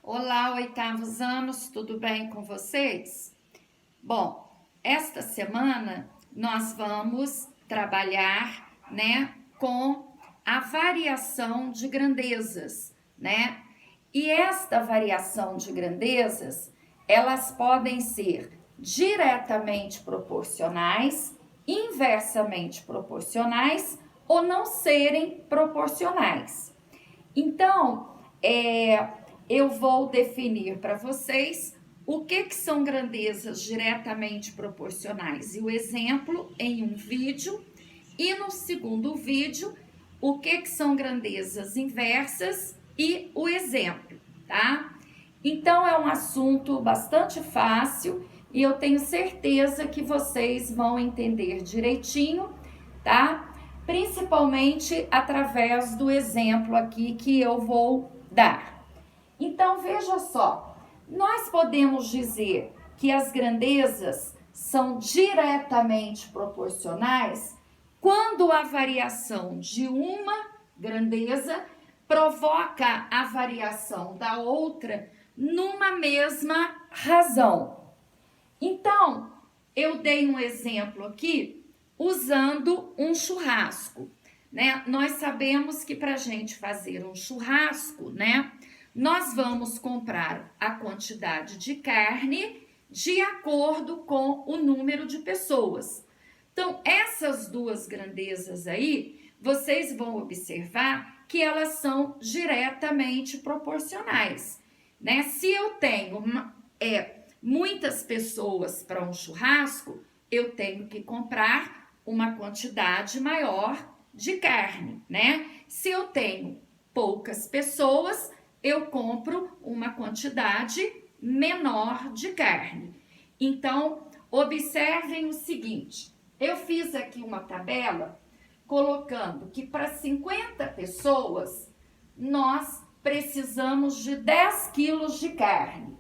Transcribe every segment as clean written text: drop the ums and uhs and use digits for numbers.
Olá, oitavos anos, tudo bem com vocês? Bom, esta semana nós vamos trabalhar, com a variação de grandezas, E esta variação de grandezas, elas podem ser diretamente proporcionais, inversamente proporcionais ou não serem proporcionais. Então, eu vou definir para vocês o que são grandezas diretamente proporcionais e o exemplo em um vídeo, e no segundo vídeo, o que são grandezas inversas e o exemplo, tá? Então, é um assunto bastante fácil e eu tenho certeza que vocês vão entender direitinho, tá? Principalmente através do exemplo aqui que eu vou dar. Então, veja só, nós podemos dizer que as grandezas são diretamente proporcionais quando a variação de uma grandeza provoca a variação da outra numa mesma razão. Então, eu dei um exemplo aqui usando um churrasco, Nós sabemos que para a gente fazer um churrasco, nós vamos comprar a quantidade de carne de acordo com o número de pessoas. Então, essas duas grandezas aí, vocês vão observar que elas são diretamente proporcionais, Se eu tenho muitas pessoas para um churrasco, eu tenho que comprar uma quantidade maior de carne, Se eu tenho poucas pessoas, eu compro uma quantidade menor de carne. Então, observem o seguinte, eu fiz aqui uma tabela colocando que para 50 pessoas, nós precisamos de 10 quilos de carne.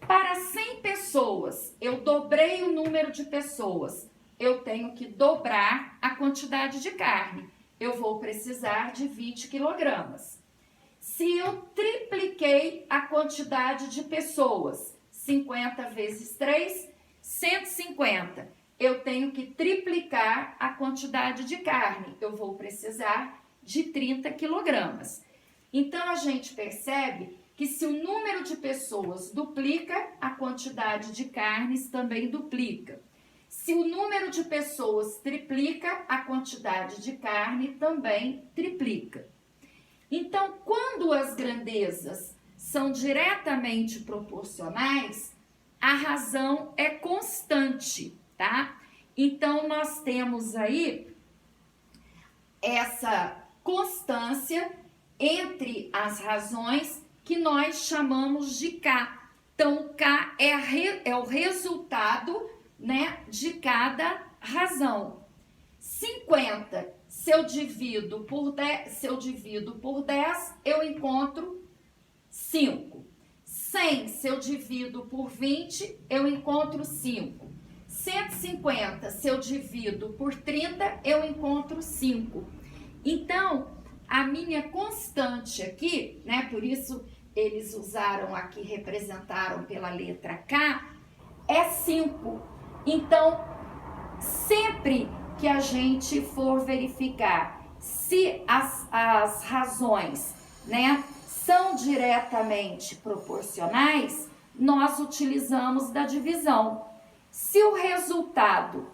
Para 100 pessoas, eu dobrei o número de pessoas, eu tenho que dobrar a quantidade de carne. Eu vou precisar de 20 quilogramas. Se eu tripliquei a quantidade de pessoas, 50 vezes 3, 150, eu tenho que triplicar a quantidade de carne. Eu vou precisar de 30 quilogramas. Então, a gente percebe que se o número de pessoas duplica, a quantidade de carnes também duplica. Se o número de pessoas triplica, a quantidade de carne também triplica. Então, quando as grandezas são diretamente proporcionais, a razão é constante, tá? Então, nós temos aí essa constância entre as razões que nós chamamos de K. Então, o K é o resultado, de cada razão. 50, se eu divido por 10, eu encontro 5. 100, se eu divido por 20, eu encontro 5. 150, se eu divido por 30, eu encontro 5. Então, a minha constante aqui, por isso eles usaram aqui, representaram pela letra K, é 5. Então, sempre que a gente for verificar se as razões, são diretamente proporcionais, nós utilizamos da divisão. Se o resultado,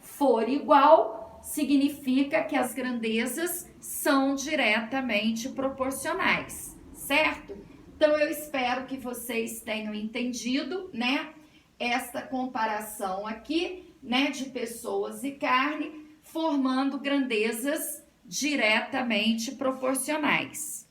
for igual, significa que as grandezas são diretamente proporcionais, certo? Então, eu espero que vocês tenham entendido, esta comparação aqui, de pessoas e carne, formando grandezas diretamente proporcionais.